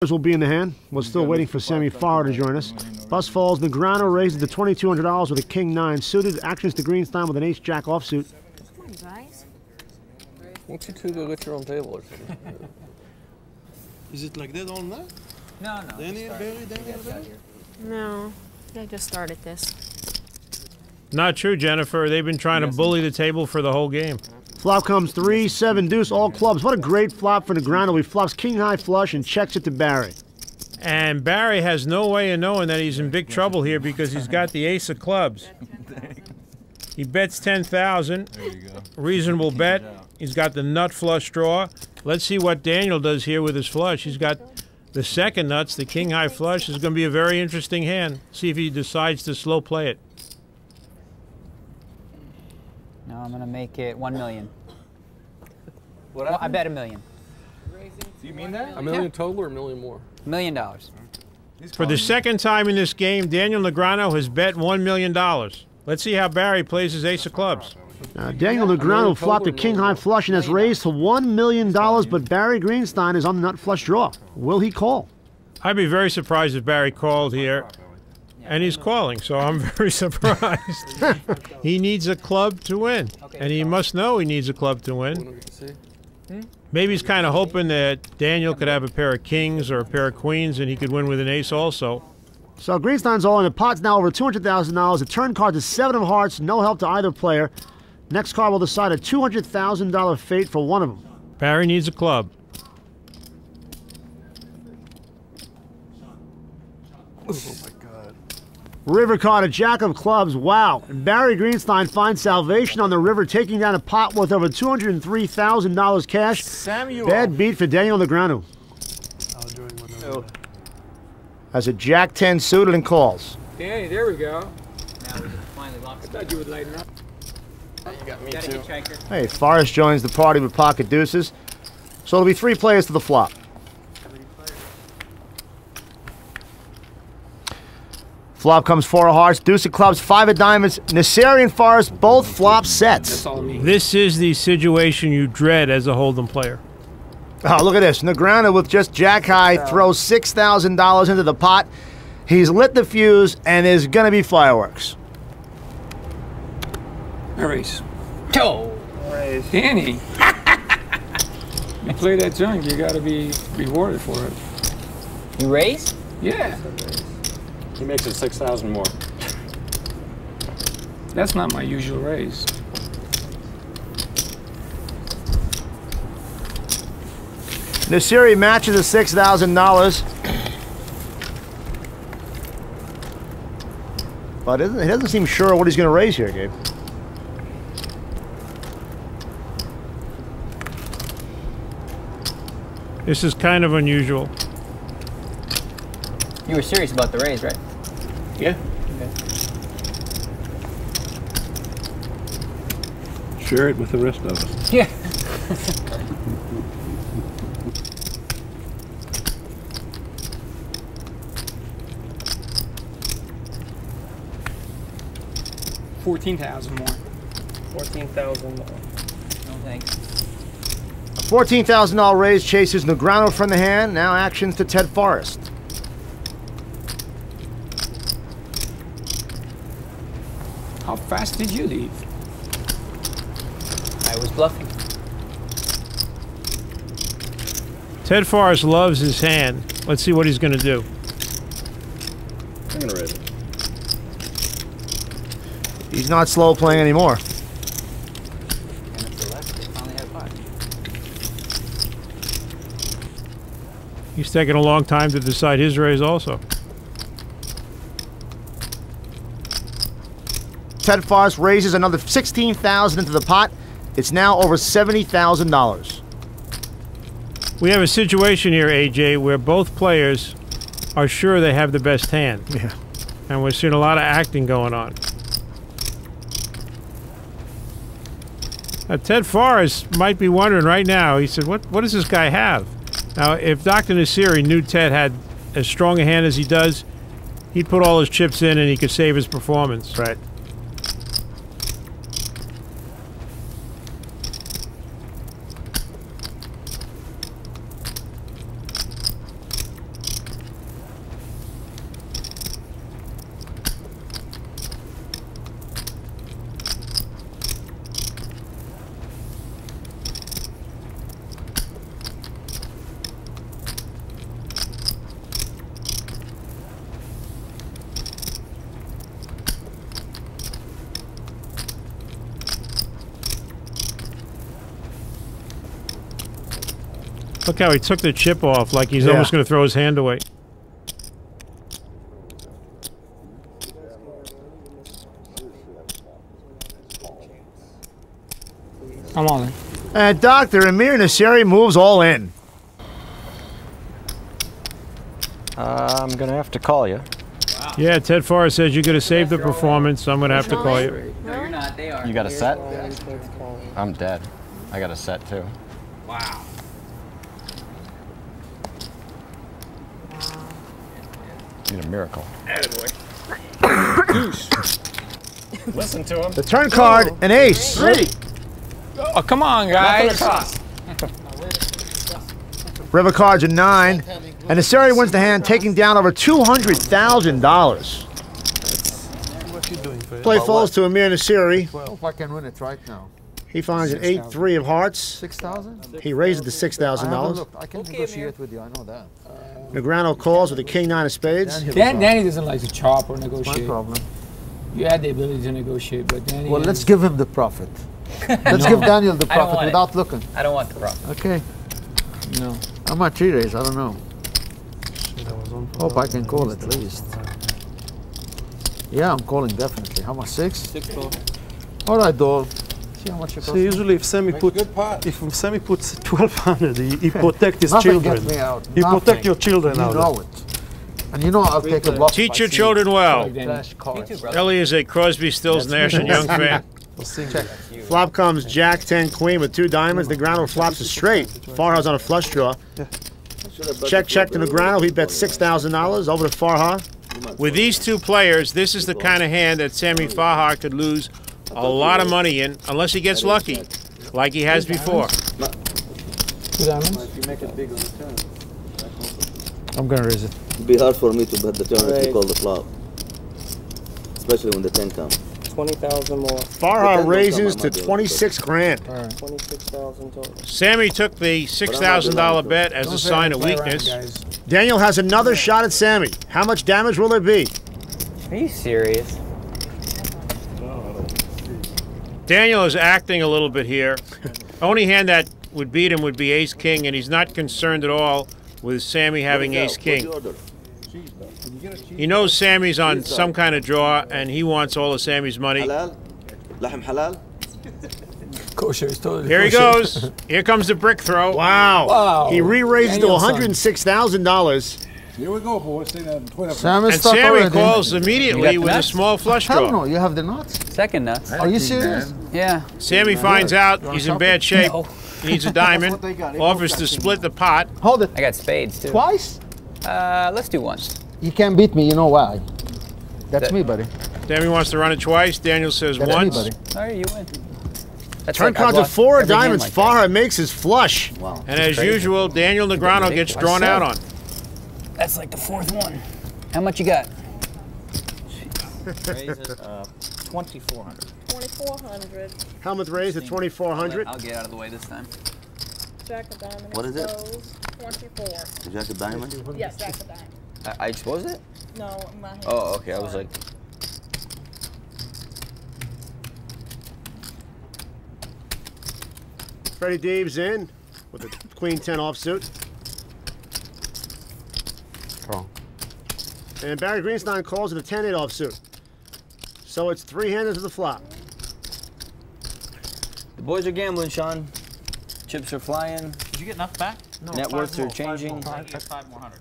Will be in the hand. We're still waiting for Sammy Farr to join us. Bus falls. Negrano raises to $2,200 with a king-9 suited. Actions to Greenstein with an ace-jack offsuit. Come on, guys. Why don't you two go get your own table or something? Is it like that all night? No. Danny No, I just started this. Not true, Jennifer. They've been trying to bully the table for the whole game. Flop comes 3, 7, deuce, all clubs. What a great flop for Negrano. He flops king-high flush and checks it to Barry. And Barry has no way of knowing that he's in big trouble here because he's got the ace of clubs. He bets 10,000. There you go. Reasonable bet. He's got the nut flush draw. Let's see what Daniel does here with his flush. He's got the second nuts, the king-high flush. Is going to be a very interesting hand. See if he decides to slow play it. No, I'm going to make it 1 million. What Well, I happened? bet $1 million. Do you mean that? $1 million total or $1 million more? $1 million. For the second time in this game, Daniel Negrano has bet $1 million. Let's see how Barry plays his ace of clubs. Daniel Negrano flopped a king-high flush and has raised to $1 million, but Barry Greenstein is on the nut flush draw. Will he call? I'd be very surprised if Barry called here. And he's calling, so I'm very surprised. He needs a club to win. And he must know he needs a club to win. Maybe he's kind of hoping that Daniel could have a pair of kings or a pair of queens and he could win with an ace also. So Greenstein's all in. The pot's now over $200,000. The turn card is 7 of hearts. No help to either player. Next card will decide a $200,000 fate for one of them. Barry needs a club. Oh my God. River card, a jack of clubs. Wow. And Barry Greenstein finds salvation on the river, taking down a pot worth over $203,000 cash. Samuel. Bad beat for Daniel Negrano. Has a jack 10 suited and calls. Danny, there we go. Now we just finally locked it. I thought you would lighten up. You got me Got a too. hitchhiker. Hey, Forrest joins the party with pocket deuces. So it'll be 3 players to the flop. Flop comes 4 of hearts, deuce of clubs, 5 of diamonds. Nasseri and Forrest both flop sets. That's all me. This is the situation you dread as a Hold'em player. Oh, look at this. Negrano with just jack high throws $6,000 into the pot. He's lit the fuse, and there's going to be fireworks. Race. Oh! Danny. You play that junk, you got to be rewarded for it. You raise? Yeah. He makes it 6,000 more. That's not my usual raise. Nasseri matches the $6,000. But he doesn't seem sure what he's going to raise here, Gabe. This is kind of unusual. You were serious about the raise, right? Yeah. Share it with the rest of us. Yeah. $14,000 more. 14,000 more. No thanks. $14,000 raise chases Negrano from the hand. Now actions to Ted Forrest. How fast did you leave? I was bluffing. Ted Forrest loves his hand. Let's see what he's going to do. I'm going to raise it. He's not slow playing anymore. And if the left, they finally had 5. He's taking a long time to decide his raise also. Ted Forrest raises another $16,000 into the pot. It's now over $70,000. We have a situation here, AJ, where both players are sure they have the best hand. Yeah. And we're seeing a lot of acting going on. Now, Ted Forrest might be wondering right now, he said, what does this guy have? Now, if Dr. Nasseri knew Ted had as strong a hand as he does, he'd put all his chips in and he could save his performance. Right. Look how he took the chip off, like he's Yeah. almost going to throw his hand away. I'm all in. And Dr. Amir Nasseri moves all in. I'm gonna have to call you. Yeah, Ted Forrest says you're going to save the performance, so I'm going to have to call you. No, you're not. They are. You got a set? I'm dead. I got a set too. Wow. Need a miracle. Attaboy. Listen to him. The turn card, an ace. Oh, come on, guys. River cards a 9. And Nasseri wins the hand, taking down over $200,000. What you doing, Fred? Play falls to Amir Nasseri. If I can win it right now. He finds an 8-3 of hearts. 6,000? He raises the I haven't $6,000. looked. I can negotiate with you. I know that. Negrano calls with a king-9 of spades. Danny doesn't like to chop or My negotiate. problem. You had the ability to negotiate, but Danny. Well, is- let's give him the profit. Let's give Daniel the I don't profit want it. without looking. I don't want the problem. Okay. No. I might 3-raise. I don't know. Hope I can call at least. Yeah, I'm calling definitely. How much? 6? 6 ball. All right, Dole. See how much it So costs. usually if Sammy puts 1200, he protect his Nothing children. gets me out. He Nothing. protect your children You out. know it. And you know I'll take a bluff. Teach if I your see children well. Flash You cards. too, brother. Ellie is a Crosby, Stills, Nash, and Young fan. Check. Flop comes Jack 10 Queen with 2 diamonds. Negrano flops a straight. Farha's on a flush draw. Check to Negrano. He bets $6,000 over to Farha. With these two players, this is the kind of hand that Sammy Farha could lose a lot of money in, unless he gets lucky, like he has before. 2 diamonds. I'm gonna raise it. It'd be hard for me to bet the turn if you call the flop. Especially when the 10 comes. 20,000 more. Farha raises to 26 grand. 26,000 total. Sammy took the $6,000 bet as a sign of weakness. Daniel has another shot at Sammy. How much damage will there be? Are you serious? Daniel is acting a little bit here. Only hand that would beat him would be ace-king, and he's not concerned at all with Sammy having ace-king. He knows Sammy's on some kind of draw, and he wants all of Sammy's money. Halal? Lahm halal? Kosher is totally Here he kosher. goes. Here comes the brick throw. Wow. Wow. He re-raises to Daniel's son. $106,000. Here we go, boys. Sam And is stuck Sammy already. calls immediately the with a nuts? small flush Hell draw. no, you have the nuts? Second nuts. Are you serious? Yeah. Sammy finds out he's in bad shape. No. He needs a diamond. Offers to split the pot. Hold it. I got spades too. Twice? Let's do once. You can't beat me, you know why? That's me, buddy. Sammy wants to run it twice. Daniel says That's once. me, buddy. All right, you win. That's Turn like I've cards of lost 4 every game diamonds. like that. Farha makes his flush. Wow. And as crazy. usual, Daniel Negrano gets drawn out on. That's like the 4th one. How much you got? 2,400. 2,400. Helmet raised at 2,400. I'll get out of the way this time. Jack of diamonds. What is it? Goes 24. The Jack of Diamonds? Yes, Jack of diamonds. I exposed it? No, in my hand. Oh, okay. I was Sorry. like, Freddie Deeb's in with the Queen 10 offsuit. Call. And Barry Greenstein calls it a 10-8 offsuit. So it's 3-handed to the flop. the boys are gambling, Sean. Chips are flying. Did you get enough back? Net worths are changing. I get 5 more hundred.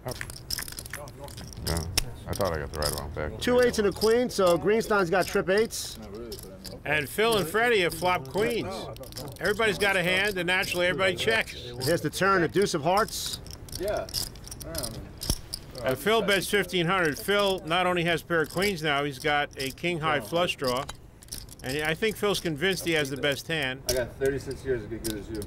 Yeah, I thought I got the right one back. 2 8s and a queen, so Greenstein's got trip 8s. And Phil and Freddie have flopped queens. Everybody's got a hand, and naturally everybody checks. And here's the turn, a deuce of hearts. And Phil bets 1,500. Phil not only has a pair of queens now, he's got a king-high flush draw. And I think Phil's convinced he has the best hand. I got 36 years as good as you.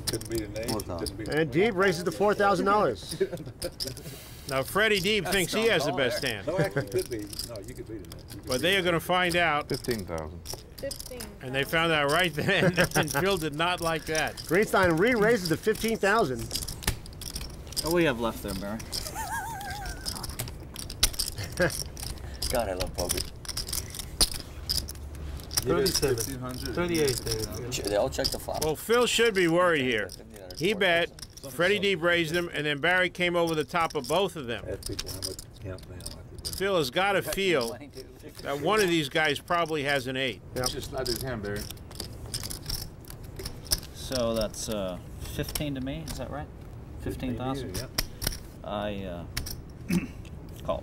Couldn't beat an ace. Couldn't beat And Deeb raises to $4,000. Now, Freddie Deeb thinks he has the best hand. No, actually, could be. No, you could beat an ace. But they are going to find out. 15,000. 15. And they found out right then, and Phil did not like that. Greenstein re-raises to $15,000. What do we have left there, Barry? God, I love poker. 37. 38, Dave. They all check the flop. Well, Phil should be worried here. He bet. Freddie Deep raised him, and then Barry came over the top of both of them. Ask people how much count now. Phil has got to feel that one of these guys probably has an 8. Yep. Just slide his hand, Barry. So that's 15 to me, is that right? 15,000? Yep. I call.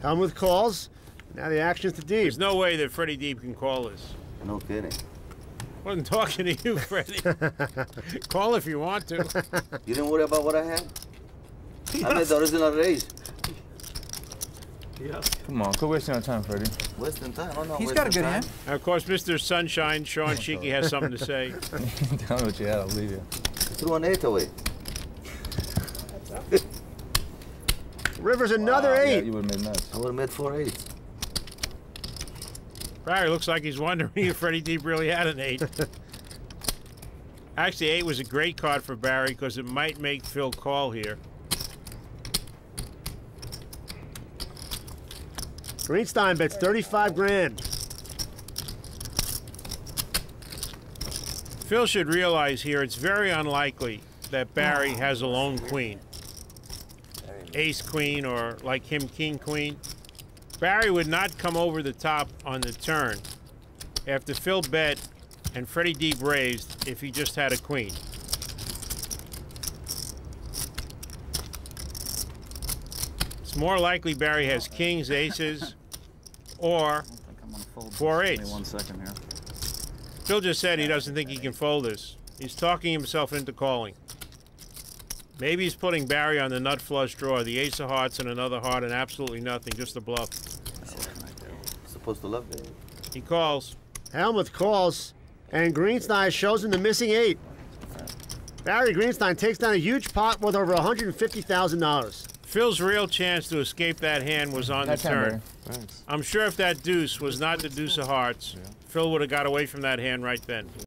Helmuth calls. Now the action's to Deep. There's no way that Freddie Deep can call this. No kidding. Wasn't talking to you, Freddie. Call if you want to. You didn't worry about what I had? I made the original raise. Yeah. Come on, quit wasting our time, Freddie. Wasting time? I'm not He's got a wasting good time. hand. And of course, Mr. Sunshine, Sean Cheeky, has something to say. Tell me what you had, I'll leave you. Threw an 8 away. Rivers another Wow, 8. Yeah, you would have made nuts. I would have made 4 8s. Barry looks like he's wondering if Freddie Deep really had an 8. Actually, 8 was a great card for Barry because it might make Phil call here. Greenstein bets 35 grand. Phil should realize here it's very unlikely that Barry has a lone queen. Ace queen or like him king queen. Barry would not come over the top on the turn after Phil bet and Freddie Deep raised if he just had a queen. It's more likely Barry has kings, aces, or 4 Give me eights. 1 second here. Phil just said he doesn't think he can fold this. He's talking himself into calling. Maybe he's putting Barry on the nut flush draw, the ace of hearts and another heart and absolutely nothing, just a bluff. Supposed to love it. He calls. Helmuth calls, and Greenstein shows him the missing 8. Barry Greenstein takes down a huge pot worth over $150,000. Phil's real chance to escape that hand was on the turn. Thanks. I'm sure if that deuce was not the deuce of hearts, Phil would have got away from that hand right then.